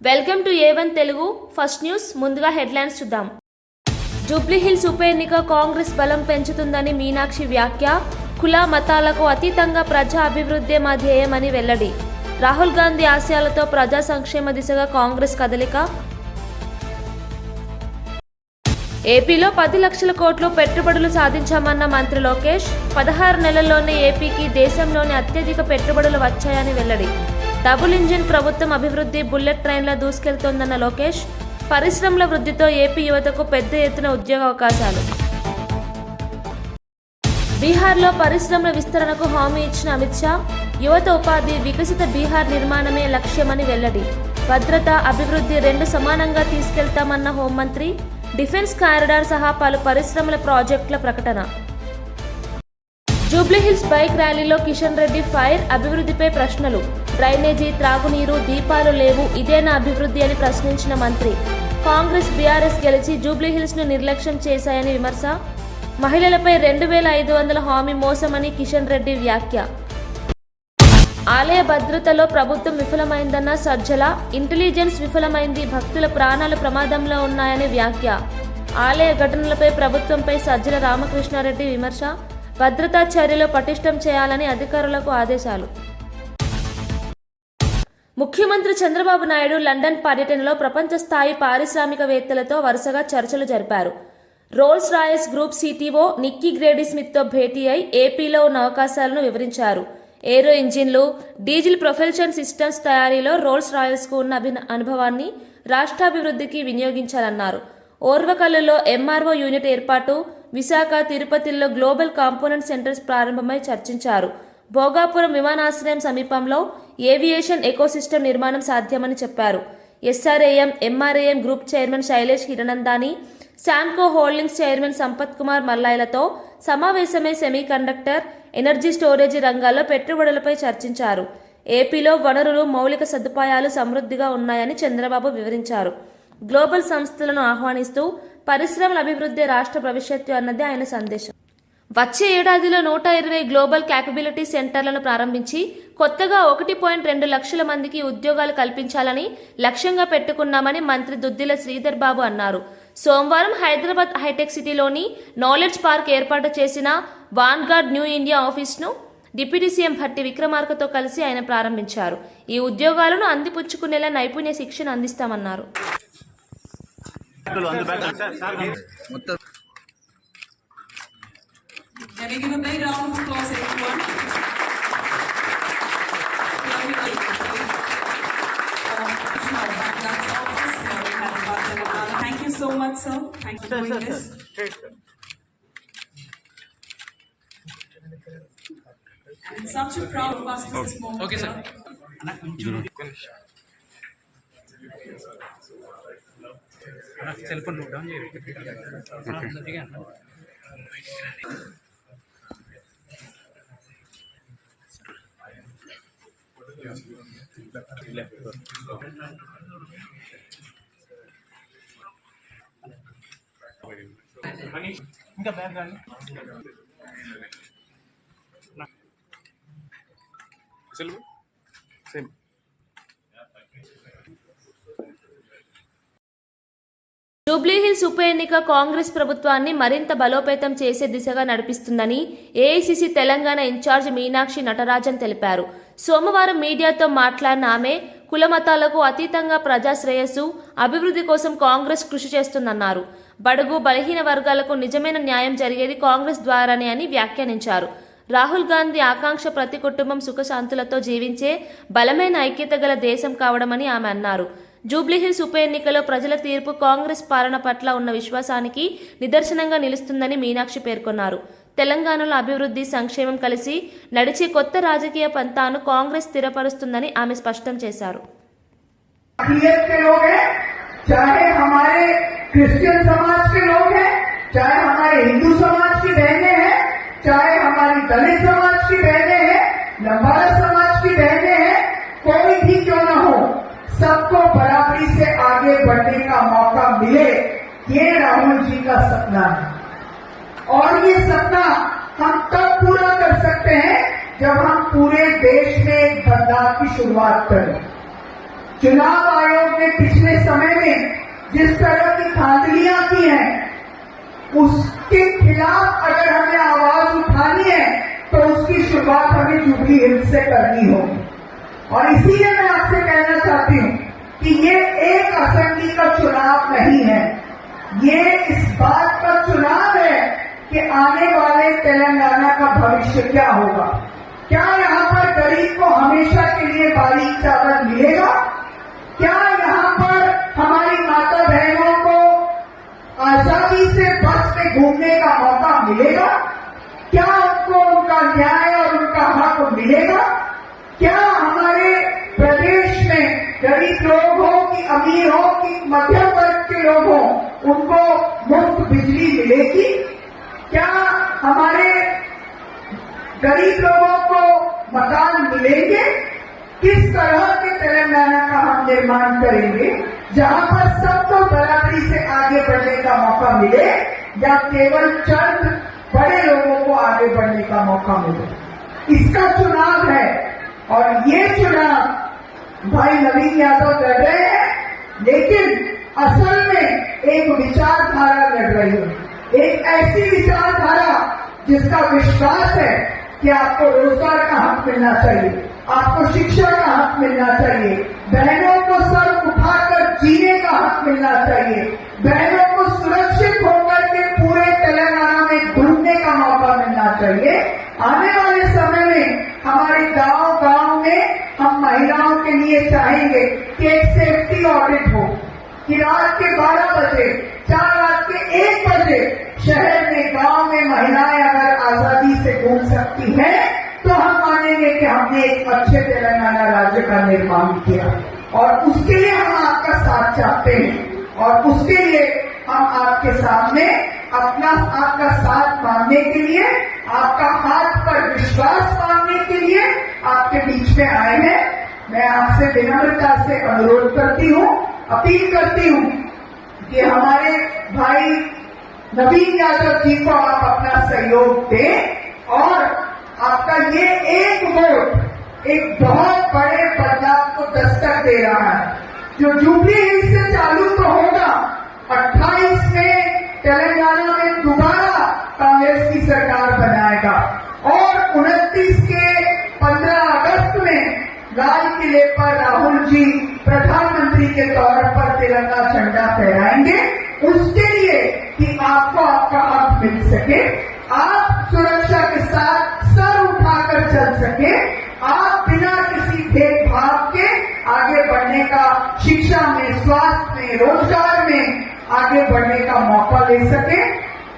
Welcome to A1 Telugu first news. ముందుగా headlines చూద్దాం. జూబ్లీహిల్స్ ఉప ఎన్నిక కాంగ్రెస్ బలం పెంచుతుందని మీనాక్షి వ్యాఖ్య. కుల మతాలకు అతీతంగా ప్రజా అభివృద్ధి మా ధ్యేయమని వెల్లడి. రాహుల్ గాంధీ ఆశయాలతో ప్రజా సంక్షేమ దిశగా కాంగ్రెస్ కదలిక. ఏపీలో 10 లక్షల కోట్లు పెట్టుబడులు సాధించామన్న మంత్రి లోకేష్. 16 నెలల్లోనే ఏపీకి దేశంలోని అత్యధిక పెట్టుబడులు వచ్చాయని వెల్లడి. డబుల్ ఇంజిన్ ప్రభుత్వం అభివృద్ధి బుల్లెట్ ట్రైన్లా దూసుకెళ్తోందన్న లోకేష్. పరిశ్రమల వృద్ధితో ఏపీ యువతకు పెద్ద ఎత్తున ఉద్యోగ అవకాశాలు. బీహార్లో పరిశ్రమల విస్తరణకు హామీ ఇచ్చిన అమిత్ షా. యువత ఉపాధి, వికసిత బీహార్ నిర్మాణమే లక్ష్యమని వెల్లడి. భద్రత, అభివృద్ధి రెండు సమానంగా తీసుకెళ్తామన్న హోంమంత్రి. డిఫెన్స్ కారిడార్ సహా పలు పరిశ్రమల ప్రాజెక్టుల ప్రకటన. జూబ్లీహిల్స్ బైక్ ర్యాలీలో కిషన్ రెడ్డి ఫైర్. అభివృద్ధిపై ప్రశ్నలు. డ్రైనేజీ, త్రాగునీరు, దీపాలు లేవు, ఇదేనా అభివృద్ధి అని ప్రశ్నించిన మంత్రి. కాంగ్రెస్, బీఆర్ఎస్ గెలిచి జూబ్లీహిల్స్ ను నిర్లక్ష్యం చేశాయని విమర్శ. మహిళలపై 2500 హామీ మోసమని కిషన్ రెడ్డి వ్యాఖ్య. ఆలయ భద్రతలో ప్రభుత్వం విఫలమైందన్న సజ్జల. ఇంటెలిజెన్స్ విఫలమైంది, భక్తుల ప్రాణాలు ప్రమాదంలో ఉన్నాయని వ్యాఖ్య. ఆలయ ఘటనలపై ప్రభుత్వంపై సజ్జల రామకృష్ణారెడ్డి విమర్శ. భద్రతా చర్యలు పటిష్టం చేయాలని అధికారులకు ఆదేశాలు. ముఖ్యమంత్రి చంద్రబాబు నాయుడు లండన్ పర్యటనలో ప్రపంచ స్థాయి పారిశ్రామికవేత్తలతో వరుసగా చర్చలు జరిపారు. Rolls Royce group CTO Nikki Grady స్మిత్తో భేటీ అయి ఏపీలో ఉన్న అవకాశాలను వివరించారు. ఏరో ఇంజిన్లు, డీజిల్ ప్రొపల్షన్ సిస్టమ్స్ తయారీలో రోల్స్ రాయల్స్కు ఉన్న అనుభవాన్ని రాష్ట్రాభివృద్ధికి వినియోగించాలన్నారు. ఓర్వకల్లులో ఎంఆర్ఓ యూనిట్ ఏర్పాటు, విశాఖ, తిరుపతిలో గ్లోబల్ కాంపోనెంట్ సెంటర్స్ ప్రారంభమై చర్చించారు. భోగాపురం విమానాశ్రయం సమీపంలో ఏవియేషన్ ఎకోసిస్టమ్ నిర్మాణం సాధ్యమని చెప్పారు. SRAM, MRAM group chairman Shailesh Hiranandani, శాంకో హోల్డింగ్స్ చైర్మన్ సంపత్ కుమార్ మల్లాయిలతో సమావేశమై సెమీకండక్టర్, ఎనర్జీ స్టోరేజీ రంగాల్లో పెట్టుబడులపై చర్చించారు. ఏపీలో వనరులు, మౌలిక సదుపాయాలు సమృద్ధిగా ఉన్నాయని చంద్రబాబు వివరించారు. గ్లోబల్ సంస్థలను ఆహ్వానిస్తూ పరిశ్రమల అభివృద్ధి రాష్ట్ర భవిష్యత్తు అన్నది ఆయన సందేశం. వచ్చే ఏడాదిలో 120 గ్లోబల్ క్యాపబిలిటీ సెంటర్లను ప్రారంభించి కొత్తగా 1.2 లక్షల మందికి ఉద్యోగాలు కల్పించాలని లక్ష్యంగా పెట్టుకున్నామని మంత్రి దుద్దిల శ్రీధర్ బాబు అన్నారు. సోమవారం హైదరాబాద్ హైటెక్ సిటీలోని నాలెడ్జ్ పార్క్ ఏర్పాటు చేసిన వాన్గార్డ్ న్యూ ఇండియా ఆఫీస్ను డిప్యూటీ సీఎం భట్టి విక్రమార్కతో కలిసి ఆయన ప్రారంభించారు. ఈ ఉద్యోగాలను అందిపుచ్చుకునేలా నైపుణ్య శిక్షణ అందిస్తామన్నారు. Can we give a big round of applause, everyone? Thank you so much, sir. Thank you for doing this. And such a proud of us this moment. Okay, sir. Cell phone load down. Okay. ఇంకా bag రాని selves same. Jubilee Hills ఉప ఎన్నిక కాంగ్రెస్ ప్రభుత్వాన్ని మరింత బలోపేతం చేసే దిశగా నడిపిస్తుందని AICC Telangana incharge Meenakshi Natarajan తెలిపారు. సోమవారం మీడియాతో మాట్లాడిన ఆమె కులమతాలకు అతీతంగా ప్రజా శ్రేయస్సు, అభివృద్ధి కోసం కాంగ్రెస్ కృషి చేస్తుందన్నారు. బడుగు బలహీన వర్గాలకు నిజమైన న్యాయం జరిగేది కాంగ్రెస్ ద్వారానే అని వ్యాఖ్యానించారు. రాహుల్ గాంధీ ఆకాంక్ష ప్రతి కుటుంబం సుఖశాంతులతో జీవించే బలమైన ఐక్యత గల దేశం కావడమని ఆమె అన్నారు. జూబ్లీహిల్స్ ఉప ఎన్నికలో ప్రజల తీర్పు కాంగ్రెస్ పాలన పట్ల ఉన్న విశ్వాసానికి నిదర్శనంగా నిలుస్తుందని మీనాక్షి పేర్కొన్నారు. తెలంగాణలో అభివృద్ధి, సంక్షేమం కలిసి నడిచే కొత్త రాజకీయ పంతాను కాంగ్రెస్ స్థిరపరుస్తుందని ఆమె స్పష్టం చేశారు. चाहे हमारे क्रिश्चियन समाज के लोग हैं, चाहे हमारे हिंदू समाज की बहनें हैं, चाहे हमारी दलित समाज की बहनें हैं, लंबाड़ा समाज की बहनें हैं, कोई भी क्यों न हो, सबको बराबरी से आगे बढ़ने का मौका मिले, ये राहुल जी का सपना है। और ये सपना हम तब पूरा कर सकते हैं जब हम पूरे देश में एक बदलाव की शुरुआत करें। चुनाव आयोग ने जिस तरह की धांधलियां की हैं, उसके खिलाफ अगर हमें आवाज उठानी है तो उसकी शुरुआत हमें जुबली हिल्स से करनी होगी। और इसीलिए मैं आपसे कहना चाहती हूं कि ये एक असेंबली का चुनाव नहीं है, ये इस बात का चुनाव है कि आने वाले तेलंगाना का भविष्य क्या होगा। क्या यहाँ पर गरीब को हमेशा के लिए बारीक चादर मिलेगा? क्या यहाँ पर हमारी माता बहनों को आजादी से बस में घूमने का मौका मिलेगा? क्या उनको उनका न्याय और उनका हक मिलेगा? क्या हमारे प्रदेश में गरीब लोग हो कि अमीर हो कि मध्यम वर्ग के लोग हो, उनको मुफ्त बिजली मिलेगी? क्या हमारे गरीब लोगों को मकान मिलेंगे? किस तरह के तेलंगाना का हम निर्माण करेंगे जहां पर सबको बराबरी से आगे बढ़ने का मौका मिले या केवल चंद बड़े लोगों को आगे बढ़ने का मौका मिले? इसका चुनाव है और ये चुनाव भाई नवीन यादव लड़ रहे हैं, लेकिन असल में एक विचारधारा लड़ रही है, एक ऐसी विचारधारा जिसका विश्वास है कि आपको रोजगार का हक मिलना चाहिए, आपको शिक्षा का हक मिलना चाहिए, बहनों को सर उठाकर जीने का हक मिलना चाहिए, बहनों को सुरक्षित होकर के पूरे तेलंगाना में घूमने का मौका मिलना चाहिए। आने वाले समय में हमारे गांव में हम महिलाओं के लिए चाहेंगे कि एक सेफ्टी ऑडिट हो, कि रात के 12 बजे, 4 रात के 1 बजे शहर में, गांव में महिलाएं अगर आजादी से घूम सकती हैं तो हम मानेंगे कि हमने एक अच्छे तेलंगाना राज्य का निर्माण किया। और उसके लिए हम आपका साथ चाहते हैं और उसके लिए हम आपके सामने आपका साथ मांगने के लिए, आपका हाथ पर विश्वास मांगने के लिए आपके बीच में आए हैं। मैं आपसे विनम्रता से अनुरोध करती हूँ, अपील करती हूँ कि हमारे भाई नवीन यादव जी को आप अपना सहयोग दें और आपका ये एक वोट एक बहुत बड़े बदलाव को दस्तक दे रहा है। जो जुबली हिल्स से चालू तो होगा, 28 में तेलंगाना में दोबारा कांग्रेस की सरकार बनाएगा और 29 के 15 अगस्त में लाल किले पर राहुल जी प्रधानमंत्री के तौर पर तिरंगा झंडा फहराएंगे, उसके लिए कि आपको आपका हक मिल सके, आप सुरक्षा के साथ सर उठाकर चल सके, आप बिना किसी भेदभाव के आगे बढ़ने का, शिक्षा में, स्वास्थ्य में, रोजगार में आगे बढ़ने का मौका ले सके।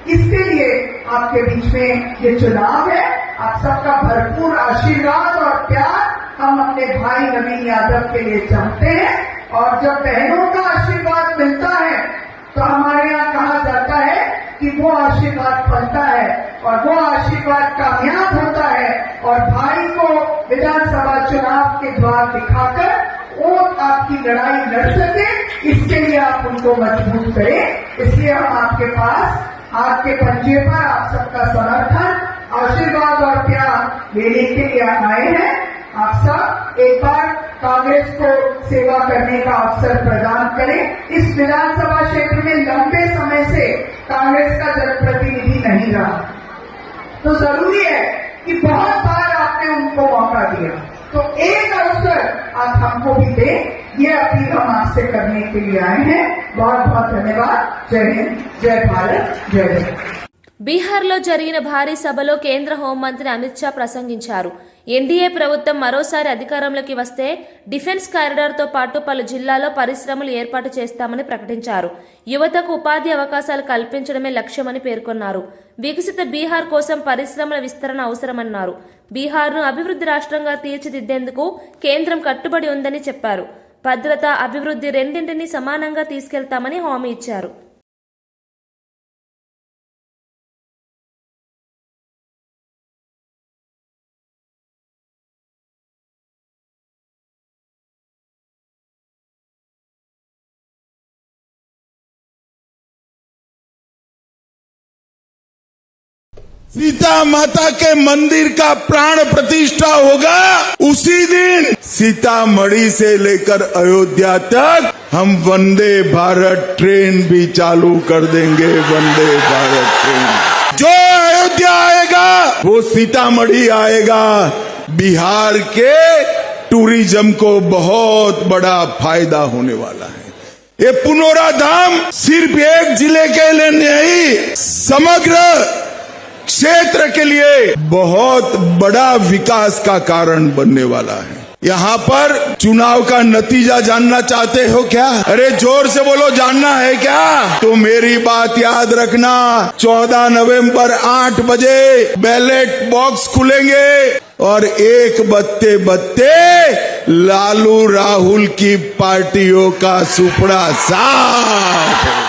इसके लिए आपके बीच में ये चुनाव है। आप सबका भरपूर आशीर्वाद और प्यार हम अपने भाई नवीन यादव के लिए चाहते हैं। और जब बहनों का आशीर्वाद मिलता है तो हमारे यहाँ कहा जाता है कि वो आशीर्वाद फलता है और वो आशीर्वाद कामयाब होता है और भाई को विधानसभा चुनाव के द्वार दिखाकर वो आपकी लड़ाई लड़ सके, इसके लिए आप उनको मजबूत करें। इसलिए हम आपके पास, आपके पंजे पर आप सबका समर्थन, आशीर्वाद और प्यार लेने के लिए आए हैं। आप सब एक बार कांग्रेस को सेवा करने का अवसर प्रदान करें। इस विधानसभा क्षेत्र में लंबे समय से कांग्रेस का जनप्रतिनिधि नहीं रहा, तो जरूरी है कि बहुत बार आपने उनको मौका दिया, तो एक अवसर आप हमको भी दें। ये अपील हम आपसे करने के लिए आए हैं। बहुत बहुत धन्यवाद। जय हिंद, जय भारत, जय जय। బీహార్లో జరిగిన భారీ సభలో కేంద్ర హోంమంత్రి అమిత్ షా ప్రసంగించారు. ఎన్డీఏ ప్రభుత్వం మరోసారి అధికారంలోకి వస్తే డిఫెన్స్ కారిడార్తో పాటు పలు జిల్లాల్లో పరిశ్రమలు ఏర్పాటు చేస్తామని ప్రకటించారు. యువతకు ఉపాధి అవకాశాలు కల్పించడమే లక్ష్యమని పేర్కొన్నారు. వికసిత బీహార్ కోసం పరిశ్రమల విస్తరణ అవసరమన్నారు. బీహార్ను అభివృద్ధి రాష్ట్రంగా తీర్చిదిద్దేందుకు కేంద్రం కట్టుబడి ఉందని చెప్పారు. భద్రత, అభివృద్ధి రెండింటినీ సమానంగా తీసుకెళ్తామని హామీ ఇచ్చారు. सीता माता के मंदिर का प्राण प्रतिष्ठा होगा, उसी दिन सीतामढ़ी से लेकर अयोध्या तक हम वंदे भारत ट्रेन भी चालू कर देंगे। वंदे भारत ट्रेन जो अयोध्या आएगा वो सीतामढ़ी आएगा। बिहार के टूरिज्म को बहुत बड़ा फायदा होने वाला है। ये पुनौरा धाम सिर्फ एक जिले के लिए नहीं, समग्र क्षेत्र के लिए बहुत बड़ा विकास का कारण बनने वाला है। यहाँ पर चुनाव का नतीजा जानना चाहते हो क्या? अरे जोर से बोलो, जानना है क्या? तो मेरी बात याद रखना, 14 नवंबर 8 बजे बैलेट बॉक्स खुलेंगे और एक बत्ते बत्ते लालू राहुल की पार्टियों का सुपड़ा साफ।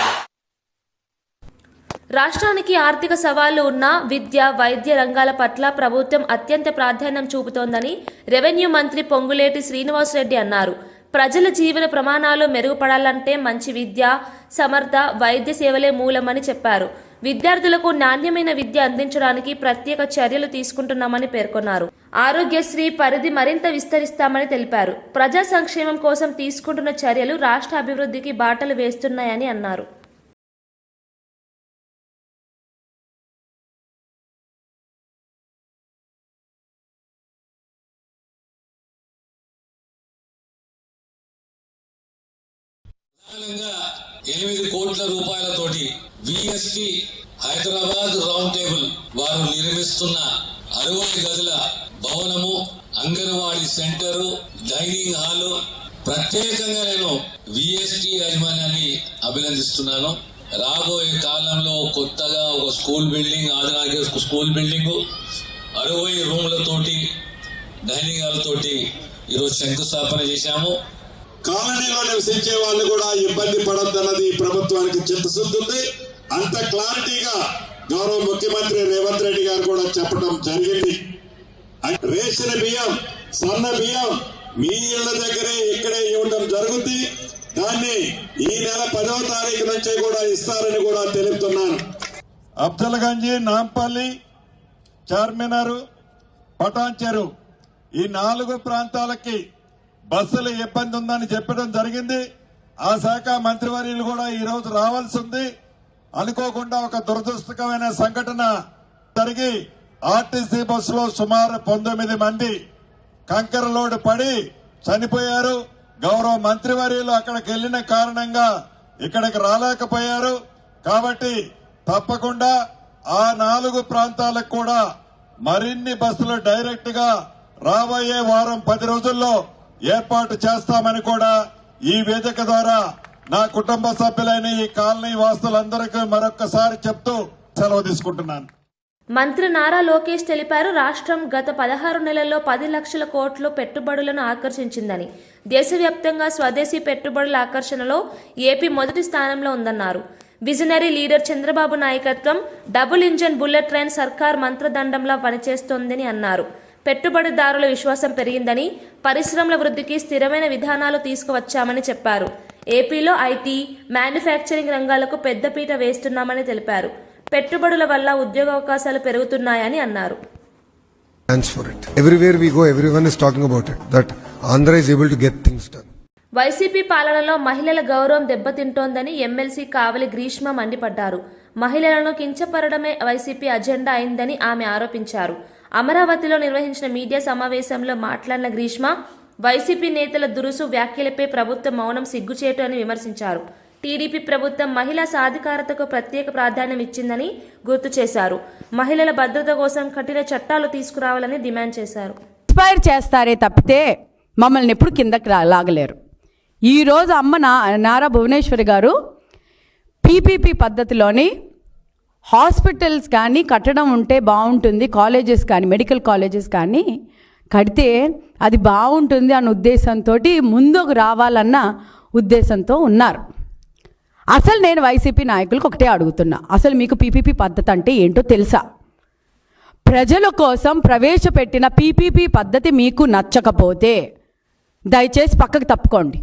రాష్ట్రానికి ఆర్థిక సవాళ్లు ఉన్న విద్య, వైద్య రంగాల పట్ల ప్రభుత్వం అత్యంత ప్రాధాన్యం చూపుతోందని రెవెన్యూ మంత్రి పొంగులేటి శ్రీనివాసరెడ్డి అన్నారు. ప్రజల జీవన ప్రమాణాలు మెరుగుపడాలంటే మంచి విద్య, సమర్థ వైద్య సేవలే మూలమని చెప్పారు. విద్యార్థులకు నాణ్యమైన విద్య అందించడానికి ప్రత్యేక చర్యలు తీసుకుంటున్నామని పేర్కొన్నారు. ఆరోగ్యశ్రీ పరిధి మరింత విస్తరిస్తామని తెలిపారు. ప్రజా సంక్షేమం కోసం తీసుకుంటున్న చర్యలు రాష్ట్ర అభివృద్ధికి బాటలు వేస్తున్నాయని అన్నారు. ప్రధానంగా 8 కోట్ల రూపాయలతోటి విఎస్టి హైదరాబాద్ రౌండ్ టేబుల్ వారు నిర్మిస్తున్న 60 గదుల భవనము, అంగన్వాడీ సెంటరు, డైనింగ్ హాలు ప్రత్యేకంగా నేను విఎస్టి యాజమాన్యాన్ని అభినందిస్తున్నాను. రాబోయే కాలంలో కొత్తగా ఒక స్కూల్ బిల్డింగ్, ఆధునిక స్కూల్ బిల్డింగ్ 60 రూమ్లతోటి డైనింగ్ హాల్ తోటి ఈరోజు శంకుస్థాపన చేశాము. కాలనీలో నివసించే వాళ్ళు కూడా ఇబ్బంది పడొద్దన్నది ప్రభుత్వానికి చిత్తశుద్ధి ఉంది. అంత క్లారిటీగా గౌరవ ముఖ్యమంత్రి రేవంత్ రెడ్డి గారు కూడా చెప్పడం జరిగింది. రేషన్ బియ్యం, సన్న బియ్యం మీ ఇళ్ల దగ్గరే ఇక్కడే ఇవ్వడం జరుగుతుంది. దాన్ని ఈ నెల 10వ తారీఖు నుంచే కూడా ఇస్తారని కూడా తెలుపుతున్నాను. అఫ్జల్గంజ్, నాంపల్లి, చార్మినార్, పటాన్ చెరువు ఈ 4 ప్రాంతాలకి బస్సులు ఇబ్బంది ఉందని చెప్పడం జరిగింది. ఆ శాఖ మంత్రివర్యులు కూడా ఈ రోజు రావాల్సి ఉంది. అనుకోకుండా ఒక దురదృష్టకరమైన సంఘటన జరిగి ఆర్టీసీ బస్సులో సుమారు 19 మంది కంకర లోడ్ పడి చనిపోయారు. గౌరవ మంత్రివర్యులు అక్కడికి వెళ్లిన కారణంగా ఇక్కడికి రాలేకపోయారు. కాబట్టి తప్పకుండా ఆ 4 ప్రాంతాలకు కూడా మరిన్ని బస్సులు డైరెక్ట్ గా రాబోయే వారం 10 రోజుల్లో ఏర్పాటు చేస్తామని కూడా ఈ వేదిక ద్వారా నా కుటుంబ సభ్యులైన ఈ కాలనీ వాసులందరికీ మరొక్కసారి చెప్తూ సెలవు తీసుకుంటున్నాను. మంత్రి నారా లోకేష్ తెలిపారు. రాష్ట్రం గత 16 నెలల్లో 10 లక్షల కోట్లు పెట్టుబడులను ఆకర్షించిందని. దేశవ్యాప్తంగా స్వదేశీ పెట్టుబడుల ఆకర్షణలో ఏపీ మొదటి స్థానంలో ఉందన్నారు. విజనరీ లీడర్ చంద్రబాబు నాయకత్వం డబుల్ ఇంజన్ బుల్లెట్ ట్రైన్ సర్కార్ మంత్రదండంలా పనిచేస్తోందని అన్నారు. పెట్టుబడిదారుల విశ్వాసం పెరిగిందని, పరిశ్రమల వృద్ధికి స్థిరమైన విధానాలు తీసుకువచ్చామని చెప్పారు. ఏపీలో ఐటీ, మ్యానుఫ్యాక్చరింగ్ రంగాలకు పెద్దపీట వేస్తున్నామని తెలిపారు. పెట్టుబడుల వల్ల ఉద్యోగావకాశాలు పెరుగుతున్నాయని అన్నారు. For it. Everywhere we go, everyone is talking about it. That Andhra is able to get things done. YCP పాలనలో మహిళల గౌరవం దెబ్బతింటోందని ఎమ్మెల్సీ కావలి గ్రీష్మ మండిపడ్డారు. మహిళలను కించపరడమే వైసీపీ అజెండా అయిందని ఆమె ఆరోపించారు. అమరావతిలో నిర్వహించిన మీడియా సమావేశంలో మాట్లాడిన గ్రీష్మ, వైసీపీ నేతల దురుసు వ్యాఖ్యలపై ప్రభుత్వం మౌనం సిగ్గుచేటు అని విమర్శించారు. టీడీపీ ప్రభుత్వం మహిళా సాధికారతకు ప్రత్యేక ప్రాధాన్యం ఇచ్చిందని గుర్తు చేశారు. మహిళల భద్రత కోసం కఠిన చట్టాలు తీసుకురావాలని డిమాండ్ చేశారు. ఇన్స్పైర్ చేస్తారే తప్పితే మమ్మల్ని ఎప్పుడు కిందకి లాగలేరు. ఈరోజు అమ్మ నారా భువనేశ్వరి గారు పీపీపీ పద్ధతిలోని హాస్పిటల్స్ కానీ కట్టడం ఉంటే బాగుంటుంది, కాలేజెస్ కానీ మెడికల్ కాలేజెస్ కానీ కడితే అది బాగుంటుంది అన్న ఉద్దేశంతో ముందుకు రావాలన్న ఉద్దేశంతో ఉన్నారు. అసలు నేను వైసీపీ నాయకులకు ఒకటే అడుగుతున్నా, అసలు మీకు పీపీపీ పద్ధతి అంటే ఏంటో తెలుసా? ప్రజల కోసం ప్రవేశపెట్టిన పీపీపీ పద్ధతి మీకు నచ్చకపోతే దయచేసి పక్కకు తప్పుకోండి.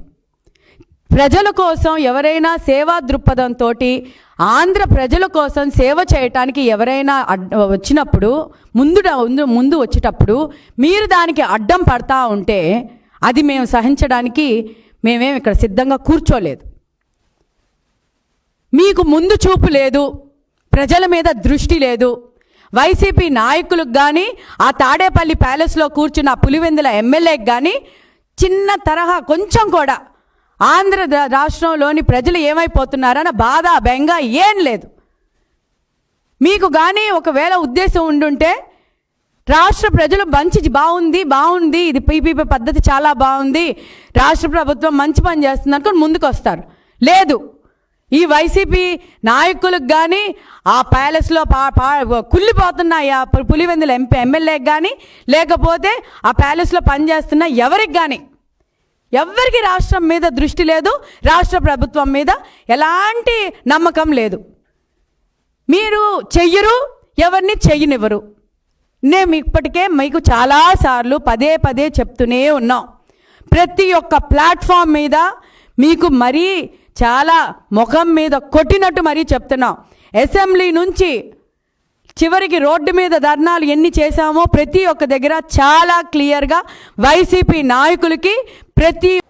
ప్రజల కోసం ఎవరైనా సేవా దృక్పథంతో ఆంధ్ర ప్రజల కోసం సేవ చేయటానికి ఎవరైనా వచ్చినప్పుడు ముందు వచ్చేటప్పుడు మీరు దానికి అడ్డం పడతా ఉంటే అది మేము సహించడానికి మేమేం ఇక్కడ సిద్ధంగా కూర్చోలేదు. మీకు ముందు చూపు లేదు, ప్రజల మీద దృష్టి లేదు. వైసీపీ నాయకులకు కానీ ఆ తాడేపల్లి ప్యాలెస్లో కూర్చున్న పులివెందుల ఎమ్మెల్యేకి కానీ చిన్న తరహా కొంచెం కూడా ఆంధ్ర రాష్ట్రంలోని ప్రజలు ఏమైపోతున్నారన్న బాధ బెంగ ఏం లేదు. మీకు కానీ ఒకవేళ ఉద్దేశం ఉండుంటే రాష్ట్ర ప్రజలు మంచి బాగుంది ఇది పీపీపీ పద్ధతి చాలా బాగుంది, రాష్ట్ర ప్రభుత్వం మంచి పని చేస్తుంది అనుకుని ముందుకు వస్తారు. లేదు, ఈ వైసీపీ నాయకులకు కానీ ఆ ప్యాలెస్లో కుళ్ళిపోతున్న పులివెందుల ఎమ్మెల్యేకి కానీ లేకపోతే ఆ ప్యాలెస్లో పనిచేస్తున్న ఎవరికి రాష్ట్రం మీద దృష్టి లేదు, రాష్ట్ర ప్రభుత్వం మీద ఎలాంటి నమ్మకం లేదు. మీరు చెయ్యరు, ఎవరిని చెయ్యనివ్వరు. నేను ఇప్పటికే మీకు చాలాసార్లు పదే చెప్తూనే ఉన్నాం. ప్రతి ఒక్క ప్లాట్ఫామ్ మీద మీకు మరీ చాలా ముఖం మీద కొట్టినట్టు మరీ చెప్తున్నాం. అసెంబ్లీ నుంచి చివరికి రోడ్డు మీద ధర్నాలు ఎన్ని చేశామో ప్రతి ఒక్క దగ్గర చాలా క్లియర్గా వైసీపీ నాయకులకి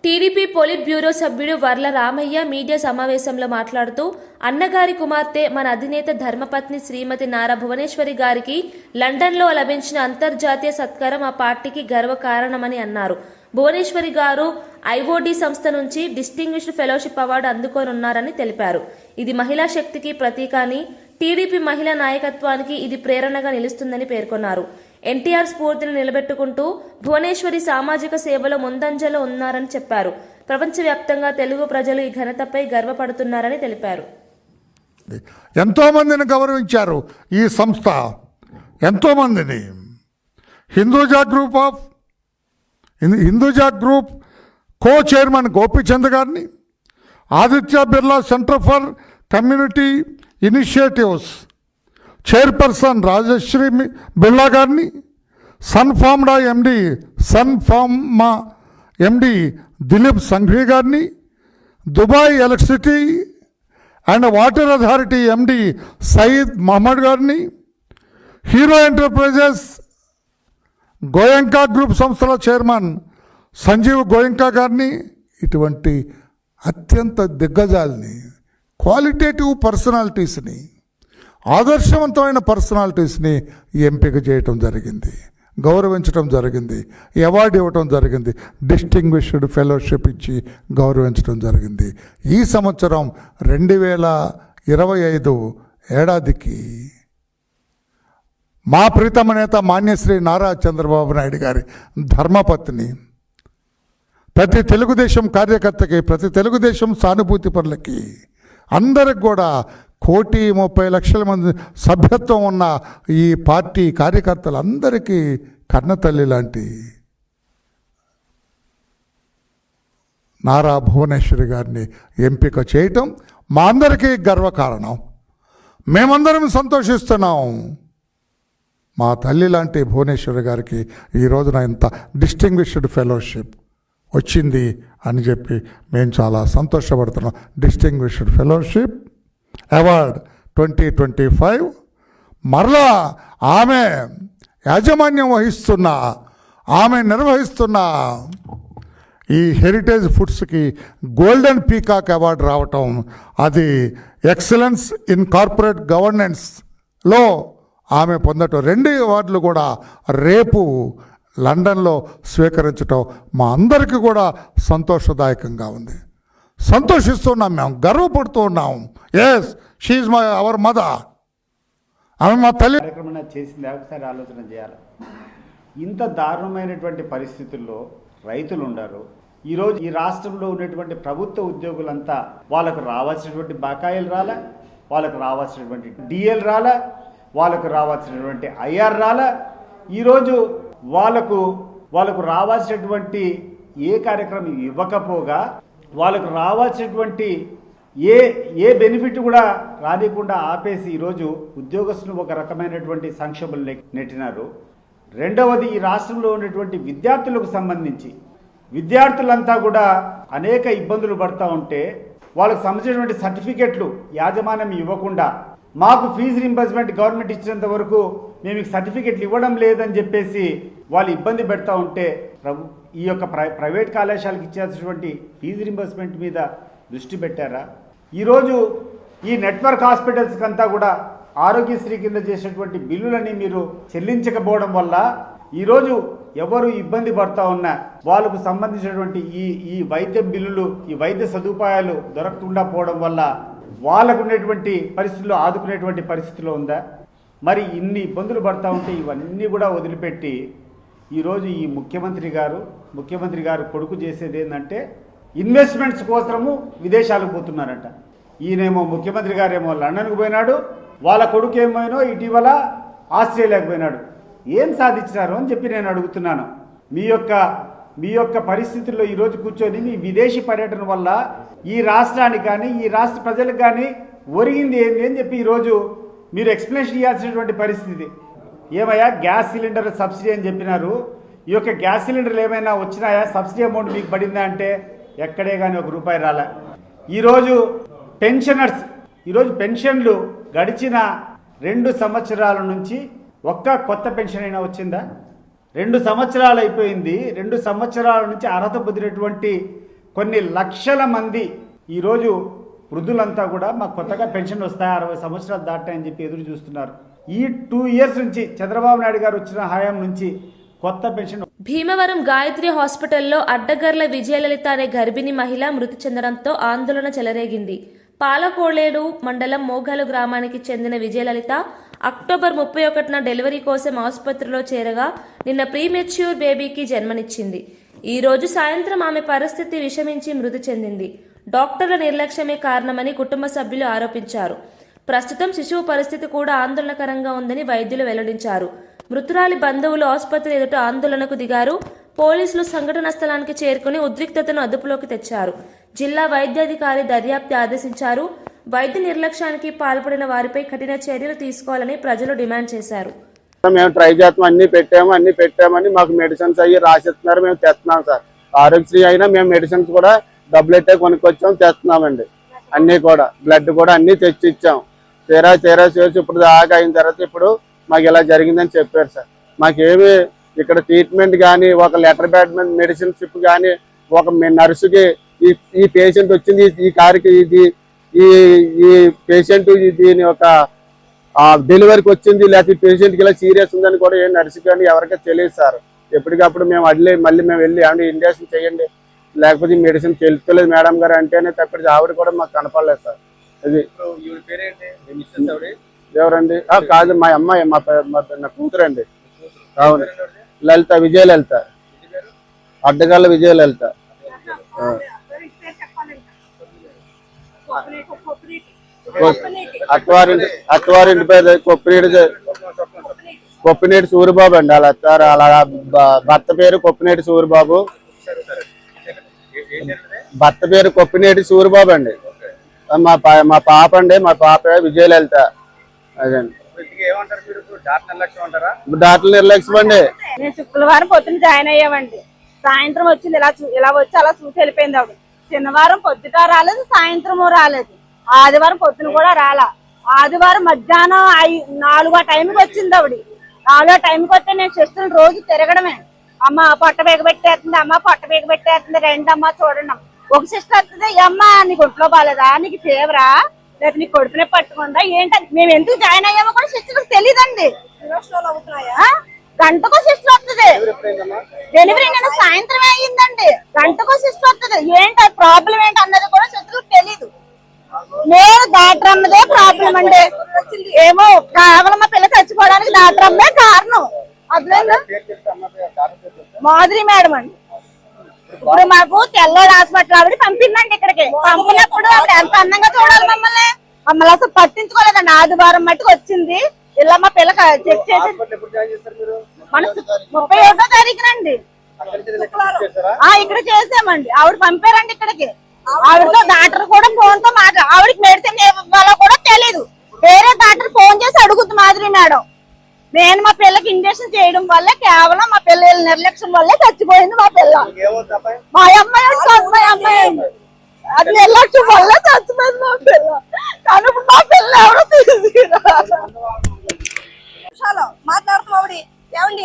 టీడీపీ పోలిట్ బ్యూరో సభ్యుడు వర్ల రామయ్య మీడియా సమావేశంలో మాట్లాడుతూ అన్నగారి కుమార్తె మన అధినేత ధర్మపత్ని శ్రీమతి నారా భువనేశ్వరి గారికి లండన్లో లభించిన అంతర్జాతీయ సత్కారం ఆ పార్టీకి గర్వకారణమని అన్నారు. భువనేశ్వరి గారు ఐఓడి సంస్థ నుంచి డిస్టింగ్విష్డ్ ఫెలోషిప్ అవార్డు అందుకోనున్నారని తెలిపారు. ఇది మహిళా శక్తికి ప్రతీక అని, టీడీపీ మహిళా నాయకత్వానికి ఇది ప్రేరణగా నిలుస్తుందని పేర్కొన్నారు. ఎన్టీఆర్ స్ఫూర్తిని నిలబెట్టుకుంటూ భువనేశ్వరి సామాజిక సేవలో ముందంజలో ఉన్నారని చెప్పారు. ప్రపంచవ్యాప్తంగా తెలుగు ప్రజలు ఈ ఘనతపై గర్వపడుతున్నారని తెలిపారు. ఎంతో మందిని గౌరవించారు ఈ సంస్థ, ఎంతో మందిని. Hinduja group co chairman Gopichand garu, Aditya Birla centre for community initiatives chairperson Rajashree Birla garu, Sun Pharma MD Dilip Sanghvi garu, Dubai electricity and water authority MD Saeed Mohammed garu, Hero Enterprises Goenka group సంస్థల చైర్మన్ సంజీవ్ గోయంకా గారిని, ఇటువంటి అత్యంత దిగ్గజాలని, క్వాలిటేటివ్ పర్సనాలిటీస్ని, ఆదర్శవంతమైన పర్సనాలిటీస్ని ఎంపిక చేయటం జరిగింది, గౌరవించడం జరిగింది, అవార్డు ఇవ్వటం జరిగింది, డిస్టింగ్విష్డ్ ఫెలోషిప్ ఇచ్చి గౌరవించడం జరిగింది. ఈ సంవత్సరం 2025 ఏడాదికి మా ప్రీతమ నేత మాన్యశ్రీ నారా చంద్రబాబు నాయుడు గారి ధర్మపత్ని ప్రతి తెలుగుదేశం కార్యకర్తకి, ప్రతి తెలుగుదేశం సానుభూతి పరులకి, అందరికి కూడా 1,30,00,000 మంది సభ్యత్వం ఉన్న ఈ పార్టీ కార్యకర్తలందరికీ కన్నతల్లి లాంటి నారా భువనేశ్వరి గారిని ఎంపిక చేయటం మా అందరికీ గర్వకారణం. మేమందరం సంతోషిస్తున్నాం. మా తల్లి లాంటి భువనేశ్వరి గారికి ఈ రోజున ఇంత డిస్టింగ్విష్డ్ ఫెలోషిప్ వచ్చింది అని చెప్పి మేము చాలా సంతోషపడుతున్నాం. డిస్టింగ్విష్డ్ ఫెలోషిప్ అవార్డ్ 2025 మరలా ఆమె యాజమాన్యం వహిస్తున్న, ఆమె నిర్వహిస్తున్న ఈ హెరిటేజ్ ఫుడ్స్కి గోల్డెన్ పీకాక్ అవార్డు రావటం, అది ఎక్సలెన్స్ ఇన్ కార్పొరేట్ గవర్నెన్స్లో ఆమె పొందటం, 2 అవార్డులు కూడా రేపు లండన్లో స్వీకరించటం మా అందరికీ కూడా సంతోషదాయకంగా ఉంది. సంతోషిస్తున్నాం, మేము గర్వపడుతూ ఉన్నాం. ఎస్, షీఈ్ అవర్ మదర్, ఆమె మా తల్లి. కార్యక్రమం చేసింది ఒకసారి ఆలోచన చేయాలి. ఇంత దారుణమైనటువంటి పరిస్థితుల్లో రైతులు ఉన్నారు. ఈరోజు ఈ రాష్ట్రంలో ఉన్నటువంటి ప్రభుత్వ ఉద్యోగులంతా వాళ్ళకు రావాల్సినటువంటి బకాయిలు రాలే, వాళ్ళకు రావాల్సినటువంటి డిఎల్ రాలే, వాళ్ళకు రావాల్సినటువంటి ఐఆర్ రాలే. ఈరోజు వాళ్ళకు రావాల్సినటువంటి ఏ కార్యక్రమం ఇవ్వకపోగా వాళ్ళకు రావాల్సినటువంటి ఏ బెనిఫిట్ కూడా రానికుండా ఆపేసి ఈరోజు ఉద్యోగస్తులు ఒక రకమైనటువంటి సంక్షోభంలో నెట్టినారు. రెండవది, ఈ రాష్ట్రంలో ఉన్నటువంటి విద్యార్థులకు సంబంధించి విద్యార్థులంతా కూడా అనేక ఇబ్బందులు పడుతూ ఉంటే వాళ్ళకు సంబంధించినటువంటి సర్టిఫికెట్లు యాజమాన్యం ఇవ్వకుండా, మాకు ఫీజు రింబర్స్మెంట్ గవర్నమెంట్ ఇచ్చినంత వరకు మేము సర్టిఫికెట్లు ఇవ్వడం లేదని చెప్పేసి వాళ్ళు ఇబ్బంది పెడతా ఉంటే ఈ యొక్క ప్రైవేట్ కళాశాలకు ఇచ్చేటటువంటి ఫీజు రింబర్స్మెంట్ మీద దృష్టి పెట్టారా? ఈరోజు ఈ నెట్వర్క్ హాస్పిటల్స్కి అంతా కూడా ఆరోగ్యశ్రీ కింద చేసేటువంటి బిల్లులని మీరు చెల్లించకపోవడం వల్ల ఈరోజు ఎవరు ఇబ్బంది పడతా ఉన్నా వాళ్ళకు సంబంధించినటువంటి ఈ వైద్య బిల్లులు, ఈ వైద్య సదుపాయాలు దొరకకుండా పోవడం వల్ల వాళ్ళకు ఉన్నటువంటి పరిస్థితుల్లో ఆదుకునేటువంటి పరిస్థితిలో ఉందా? మరి ఇన్ని ఇబ్బందులు పడతా ఉంటే ఇవన్నీ కూడా వదిలిపెట్టి ఈరోజు ఈ ముఖ్యమంత్రి గారు కొడుకు చేసేది ఏంటంటే ఇన్వెస్ట్మెంట్స్ కోసము విదేశాలకు పోతున్నారంట. ఈయనేమో ముఖ్యమంత్రి గారేమో లండన్కు పోయినాడు, వాళ్ళ కొడుకు ఏమైనా ఇటీవల ఆస్ట్రేలియాకు పోయినాడు. ఏం సాధించినారు అని చెప్పి నేను అడుగుతున్నాను. మీ యొక్క పరిస్థితుల్లో ఈరోజు కూర్చొని మీ విదేశీ పర్యటన వల్ల ఈ రాష్ట్రానికి కానీ ఈ రాష్ట్ర ప్రజలకు కానీ ఒరిగింది ఏంది అని చెప్పి ఈరోజు మీరు ఎక్స్ప్లెనేషన్ ఇవ్వాల్సినటువంటి పరిస్థితి. ఏమయ్యా గ్యాస్ సిలిండర్ సబ్సిడీ అని చెప్పినారు, ఈ యొక్క గ్యాస్ సిలిండర్లు ఏమైనా వచ్చినాయా? సబ్సిడీ అమౌంట్ మీకు పడిందా అంటే ఎక్కడే కానీ ₹1 రాలే. ఈరోజు పెన్షన్లు గడిచిన 2 సంవత్సరాల నుంచి ఒక్క కొత్త పెన్షన్ అయినా వచ్చిందా? 2 సంవత్సరాలు అయిపోయింది. 2 సంవత్సరాల నుంచి అర్హత పొందినటువంటి కొన్ని లక్షల మంది ఈరోజు వృద్ధులంతా కూడా మాకు కొత్తగా పెన్షన్ వస్తాయి, 60 సంవత్సరాలు దాటాయని చెప్పి ఎదురు చూస్తున్నారు. ఈ 2 ఇయర్స్ నుంచి చంద్రబాబు నాయుడు గారు వచ్చిన హయాం నుంచి కొత్త పెన్షన్. భీమవరం గాయత్రి హాస్పిటల్లో అడ్డగర్ల విజయలలిత అనే గర్భిణీ మహిళ మృతి చెందడంతో ఆందోళన చెలరేగింది. పాలకోడేడు మండలం మోగాలు గ్రామానికి చెందిన విజయలలిత అక్టోబర్ 31న డెలివరీ కోసం ఆసుపత్రిలో చేరగా నిన్న ప్రీమెచ్యూర్ బేబీకి జన్మనిచ్చింది. ఈ రోజు సాయంత్రం ఆమె పరిస్థితి విషమించి మృతి చెందింది. డాక్టర్ల నిర్లక్ష్యమే కారణమని కుటుంబ సభ్యులు ఆరోపించారు. ప్రస్తుతం శిశువు పరిస్థితి కూడా ఆందోళనకరంగా ఉందని వైద్యులు వెల్లడించారు. మృతురాలి బంధువులు ఆసుపత్రి ఎదుట ఆందోళనకు దిగారు. పోలీసులు సంఘటనా స్థలానికి చేరుకుని ఉద్రిక్తతను అదుపులోకి తెచ్చారు. జిల్లా వైద్యాధికారి దర్యాప్తు ఆదేశించారు. వైద్య నిర్లక్ష్యానికి పాల్పడిన వారిపై కఠిన చర్యలు తీసుకోవాలని ప్రజలు డిమాండ్ చేశారు. మేము ట్రై చేస్తాం, అన్ని పెట్టామని మాకు మెడిసిన్స్ అయ్యి రాసిస్తున్నారు, మేము తెస్తున్నాం సార్. ఆరోగ్యశ్రీ అయినా మేము మెడిసిన్స్ కూడా డబ్బులెట్టే కొనుక్కొచ్చాం, తెస్తున్నామండి. అన్ని కూడా బ్లడ్ కూడా అన్ని తెచ్చి ఇచ్చాం. తీరా చేసి ఇప్పుడు దాకా అయిన తర్వాత ఇప్పుడు మాకు ఇలా జరిగిందని చెప్పారు సార్. మాకేమి ఇక్కడ ట్రీట్మెంట్ కానీ ఒక లెటర్ బ్యాడ్ మెడిసిన్ షిప్ కానీ ఒక నర్సుకి ఈ పేషెంట్ వచ్చింది, ఈ కారుకి ఈ పేషెంట్ దీని ఒక డెలివరీకి వచ్చింది, లేకపోతే పేషెంట్కి ఇలా సీరియస్ ఉందని కూడా ఏ నర్సు కానీ ఎవరికీ తెలియదు సార్. ఎప్పటికప్పుడు మేము మళ్ళీ మేము వెళ్ళి ఏమన్నా ఇంజక్షన్ చేయండి, లేకపోతే ఈ మెడిసిన్ తెలుస్తలేదు మేడం గారు అంటేనే తప్పితే ఆవిడ కూడా మాకు కనపడలేదు సార్. అది ఎవరండి? కాదు, మా అమ్మాయి, నా కూతురండి. అవును, లలిత, విజయలలిత, అడ్డగల్ల విజయలలిత. అత్తవారింటి పేరు కొప్పినేటి సూరిబాబు అండి. అలా భర్త పేరు కొప్పినేటి సూరిబాబు. భర్త పేరు కొప్పినేటి సూరిబాబు అండి. మా పాప అండి, మా పాప విజయలలిత. అదండి. డాక్టర్ నిర్లక్ష్యం అండి. నేను శుక్రవారం పొద్దున్న జాయిన్ అయ్యామండి. సాయంత్రం వచ్చింది, ఇలా వచ్చి అలా చూసి వెళ్ళిపోయింది ఆవిడ. శనివారం పొద్దుట రాలేదు, సాయంత్రం రాలేదు, ఆదివారం పొద్దున కూడా రాలా. ఆదివారం మధ్యాహ్నం 4 టైంకి వచ్చింది ఆవిడ. 4 టైంకి వస్తే నేను చేస్తున్న రోజు తిరగడమే. అమ్మ పొట్ట బేగబెట్టేస్తుంది, అమ్మ పొట్ట బేగబెట్టేస్తుంది, రండి అమ్మ చూడండి. ఒక సిస్టర్ వస్తుంది, అమ్మ నీకు ఒంట్లో బాగాలేదా, నీకు ఫీవరా, లేకపోతే నీకు కొడుకునే పట్టుకుందా ఏంటని. మేము ఎందుకు జాయిన్ అయ్యామో కూడా సిస్టర్కి తెలియదండి. గంటకో సిస్టర్ వస్తుంది డెలివరీ, నేను సాయంత్రమే అయ్యిందండి. గంటకో సిస్టర్ వస్తుంది. ఏంటి ప్రాబ్లం ఏంటి అన్నది కూడా సిస్టర్కి తెలీదు. నేను డాక్టర్ అన్నదే ప్రాబ్లం అండి. ఏమో కేవలం మా పిల్ల చచ్చిపోవడానికి డాక్టర్ అమ్మే కారణం. అర్థమైందా? మాధురి మేడం అండి. ఇప్పుడు మాకు తెల్లోడు హాస్పిటల్ ఆవిడ పంపిందండి. ఇక్కడికి పంపినప్పుడు ఆవిడ ఎంత అందంగా చూడాలి మమ్మల్ని అసలు పట్టించుకోలేదండి. ఆదివారం మట్టుకు వచ్చింది, ఇలా మా పిల్ల చెక్ చేసి మన 31వ తారీఖునండి ఇక్కడ చేసామండి. ఆవిడ పంపారండి ఇక్కడికి. ఆవిడతో డాక్టర్ కూడా ఫోన్ తో ఆవిడకి మెడిసిన్ ఇవ్వాలో కూడా తెలీదు. వేరే డాక్టర్ ఫోన్ చేసి అడుగుద్దు మాధురి మేడం. నేను మా పిల్లకి ఇంజక్షన్ చేయడం వల్ల, కేవలం మా పిల్ల నిర్లక్ష్యం వల్లే చచ్చిపోయింది మా పిల్ల. మా అమ్మాయి అది నిర్లక్ష్యం వల్ల చచ్చిపోయింది మా పిల్ల. కానీ ఇప్పుడు మా పిల్ల ఎవరో మాట్లాడుతున్నాం. ఆవిడ ఏమండి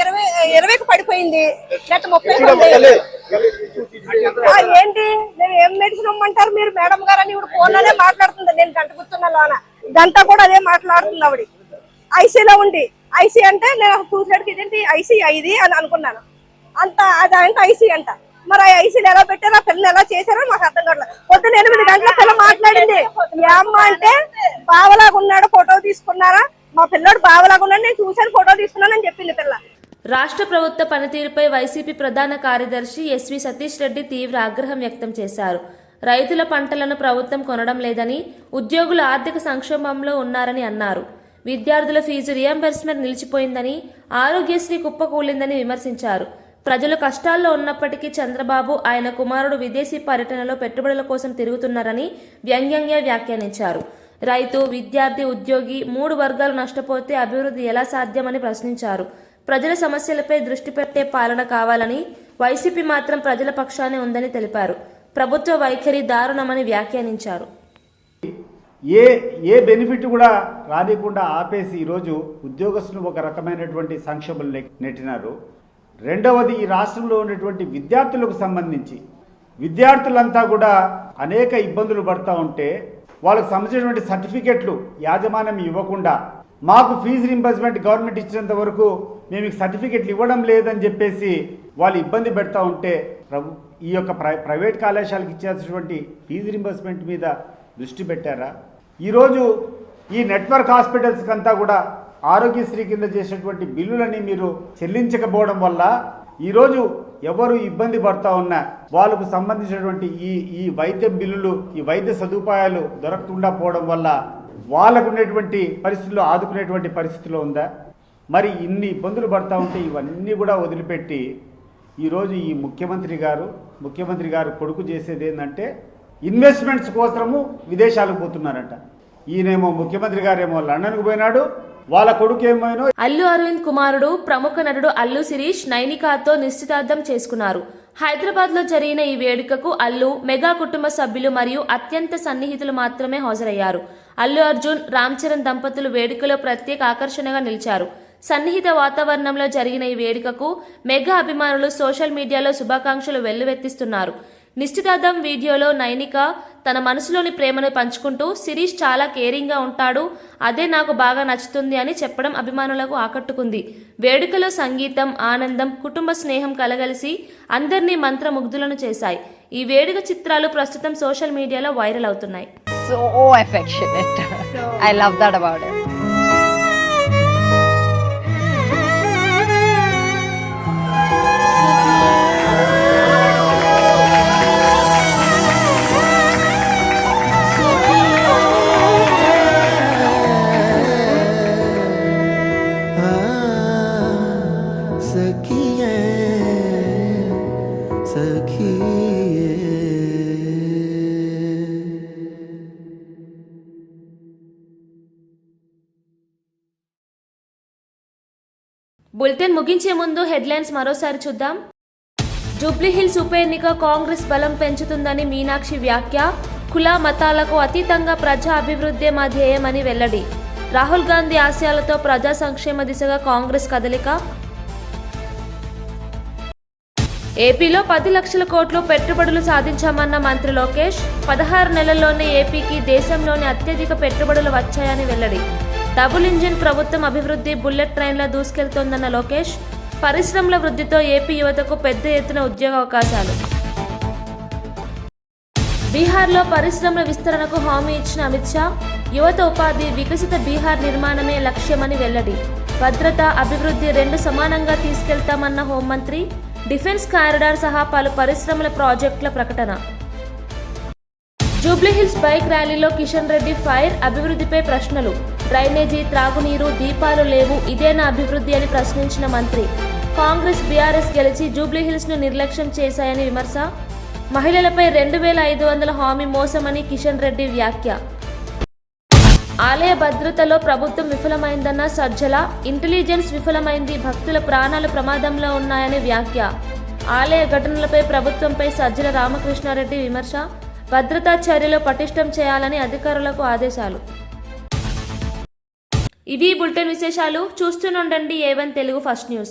20కి పడిపోయింది, లేకపోతే ఏంటి నేను ఏం మెడిసిన్ ఇమ్మంటారు మీరు మేడం గారు అని ఇప్పుడు ఫోన్ లోనే మాట్లాడుతుంది. నేను గంట కూర్చున్నా లోన గంట కూడా అదే మాట్లాడుతుంది ఆవిడ. ఐసీలో ఉండి ఐసీ అంటే నేను చూసినట్టుగా ఇదేంటి ఐసీ ఇది అని అనుకున్నాను. అంత అదంటే ఐసీ అంట. మరి ఆ ఐసీలు ఎలా పెట్టారో ఆ పిల్లలు ఎలా చేశారో మాకు అర్థం కావట్లేదు. పొద్దున్న 8 గంటల పిల్ల మాట్లాడింది. ఏ అమ్మ అంటే బావలాగా ఉన్నాడు, ఫోటో తీసుకున్నారా, మా పిల్లడు బావలాగా ఉన్నాడు, నేను చూశాను, ఫోటో తీసుకున్నానని చెప్పింది పిల్ల. రాష్ట్ర ప్రభుత్వ పనితీరుపై వైసీపీ ప్రధాన కార్యదర్శి ఎస్వి సతీష్ రెడ్డి తీవ్ర ఆగ్రహం వ్యక్తం చేశారు. రైతుల పంటలను ప్రభుత్వం కొనడం లేదని, ఉద్యోగులు ఆర్థిక సంక్షోభంలో ఉన్నారని అన్నారు. విద్యార్థుల ఫీజు రియంబర్స్మెంట్ నిలిచిపోయిందని, ఆరోగ్యశ్రీ కుప్పకూలిందని విమర్శించారు. ప్రజలు కష్టాల్లో ఉన్నప్పటికీ చంద్రబాబు, ఆయన కుమారుడు విదేశీ పర్యటనలో పెట్టుబడుల కోసం తిరుగుతున్నారని వ్యంగ్యంగా వ్యాఖ్యానించారు. రైతు, విద్యార్థి, ఉద్యోగి 3 వర్గాలు నష్టపోతే అభివృద్ధి ఎలా సాధ్యమని ప్రశ్నించారు. ప్రజల సమస్యలపై దృష్టి పెట్టే పాలన కావాలని, వైసీపీ మాత్రం ప్రజల పక్షానే ఉందని తెలిపారు. ప్రభుత్వ వైఖరి దారుణమని వ్యాఖ్యానించారు. ఏ బెనిఫిట్ కూడా రానికుండా ఆపేసి ఈరోజు ఉద్యోగస్తులు ఒక రకమైనటువంటి సంక్షోభంలో నెట్టినారు. రెండవది, ఈ రాష్ట్రంలో ఉన్నటువంటి విద్యార్థులకు సంబంధించి విద్యార్థులంతా కూడా అనేక ఇబ్బందులు పడుతూ ఉంటే వాళ్ళకు సంబంధించినటువంటి సర్టిఫికెట్లు యాజమాన్యం ఇవ్వకుండా, మాకు ఫీజు రింబర్స్మెంట్ గవర్నమెంట్ ఇచ్చినంత వరకు మేము సర్టిఫికెట్లు ఇవ్వడం లేదని చెప్పేసి వాళ్ళు ఇబ్బంది పెడతా ఉంటే ఈ యొక్క ప్రైవేట్ కళాశాలకు ఇచ్చేటువంటి ఫీజు రింబర్స్మెంట్ మీద దృష్టి పెట్టారా? ఈరోజు ఈ నెట్వర్క్ హాస్పిటల్స్కి అంతా కూడా ఆరోగ్యశ్రీ కింద చేసేటువంటి బిల్లులని మీరు చెల్లించకపోవడం వల్ల ఈరోజు ఎవరు ఇబ్బంది పడతా ఉన్నా వాళ్ళకు సంబంధించినటువంటి ఈ వైద్య బిల్లులు, ఈ వైద్య సదుపాయాలు దొరకకుండా పోవడం వల్ల వాళ్ళకు ఉన్నటువంటి పరిస్థితుల్లో ఆదుకునేటువంటి పరిస్థితిలో ఉందా? మరి ఇన్ని ఇబ్బందులు పడతా ఉంటే ఇవన్నీ కూడా వదిలిపెట్టి ఈరోజు ఈ ముఖ్యమంత్రి గారు కొడుకు చేసేది ఏంటంటే ఇన్వెస్ట్మెంట్స్ కోసము విదేశాలకు పోతున్నారంట. ఈయనేమో ముఖ్యమంత్రి గారేమో లండన్కు పోయినాడు, వాళ్ళ కొడుకు ఏమైనా. అల్లు అరవింద్ కుమారుడు ప్రముఖ నటుడు అల్లు శిరీష్ నైనికాతో నిశ్చితార్థం చేసుకున్నారు. హైదరాబాద్ లో జరిగిన ఈ వేడుకకు అల్లు, మెగా కుటుంబ సభ్యులు మరియు అత్యంత సన్నిహితులు మాత్రమే హాజరయ్యారు. అల్లు అర్జున్, రామ్ చరణ్ దంపతులు వేడుకలో ప్రత్యేక ఆకర్షణగా నిలిచారు. సన్నిహిత వాతావరణంలో జరిగిన ఈ వేడుకకు మెగా అభిమానులు సోషల్ మీడియాలో శుభాకాంక్షలు వెల్లువెత్తిస్తున్నారు. నిశ్చితార్థం వీడియోలో నైనిక తన మనసులోని ప్రేమను పంచుకుంటూ శిరీష్ చాలా కేరింగ్ గా ఉంటాడు, అదే నాకు బాగా నచ్చుతుంది అని చెప్పడం అభిమానులకు ఆకట్టుకుంది. వేడుకలో సంగీతం, ఆనందం, కుటుంబ స్నేహం కలగలిసి అందరినీ మంత్రముగ్ధులను చేశాయి. ఈ వేడుక చిత్రాలు ప్రస్తుతం సోషల్ మీడియాలో వైరల్ అవుతున్నాయి. So affectionate. I love that about him. Bulletin ముగించే ముందు హెడ్లైన్స్ మరోసారి చూద్దాం. జూబ్లీహిల్స్ ఉప ఎన్నిక కాంగ్రెస్ బలం పెంచుతుందని మీనాక్షి వ్యాఖ్య. కుల మతాలకు అతీతంగా ప్రజా అభివృద్ధి మా ధ్యేయమని వెల్లడి. రాహుల్ గాంధీ ఆశయాలతో ప్రజా సంక్షేమ దిశగా కాంగ్రెస్ కదలిక. ఏపీలో 10 లక్షల కోట్లు పెట్టుబడులు సాధించామన్న మంత్రి లోకేష్. 16 నెలల్లోనే ఏపీకి దేశంలోని అత్యధిక పెట్టుబడులు వచ్చాయని వెల్లడి. డబుల్ ఇంజిన్ ప్రభుత్వం అభివృద్ధి బుల్లెట్ ట్రైన్లో దూసుకెళ్తోందన్న లోకేష్. పరిశ్రమల వృద్ధితో ఏపీ యువతకు పెద్ద ఎత్తున ఉద్యోగ అవకాశాలు. బీహార్లో పరిశ్రమల విస్తరణకు హామీ ఇచ్చిన అమిత్ షా. యువత ఉపాధి, వికసిత బీహార్ నిర్మాణమే లక్ష్యమని వెల్లడి. భద్రత, అభివృద్ధి 2 సమానంగా తీసుకెళ్తామన్న హోంమంత్రి. డిఫెన్స్ కారిడార్ సహా పలు పరిశ్రమల ప్రాజెక్టుల ప్రకటన. జూబ్లీహిల్స్ బైక్ ర్యాలీలో కిషన్ రెడ్డి ఫైర్. అభివృద్ధిపై ప్రశ్నలు. డ్రైనేజీ, త్రాగునీరు, దీపాలు లేవు, ఇదేనా అభివృద్ధి అని ప్రశ్నించిన మంత్రి. కాంగ్రెస్, బీఆర్ఎస్ గెలిచి జూబ్లీహిల్స్ ను నిర్లక్ష్యం చేశాయని విమర్శ. మహిళలపై 2500 హామీ మోసమని కిషన్ రెడ్డి వ్యాఖ్య. ఆలయ భద్రతలో ప్రభుత్వం విఫలమైందన్న సజ్జల. ఇంటెలిజెన్స్ విఫలమైంది, భక్తుల ప్రాణాలు ప్రమాదంలో ఉన్నాయని వ్యాఖ్య. ఆలయ ఘటనలపై ప్రభుత్వంపై సజ్జల రామకృష్ణారెడ్డి విమర్శ. భద్రతా చర్యలు పటిష్టం చేయాలని అధికారులకు ఆదేశాలు. ఇవి బులెటిన్ విశేషాలు. చూస్తూనే ఉండండి A1 తెలుగు ఫస్ట్ న్యూస్.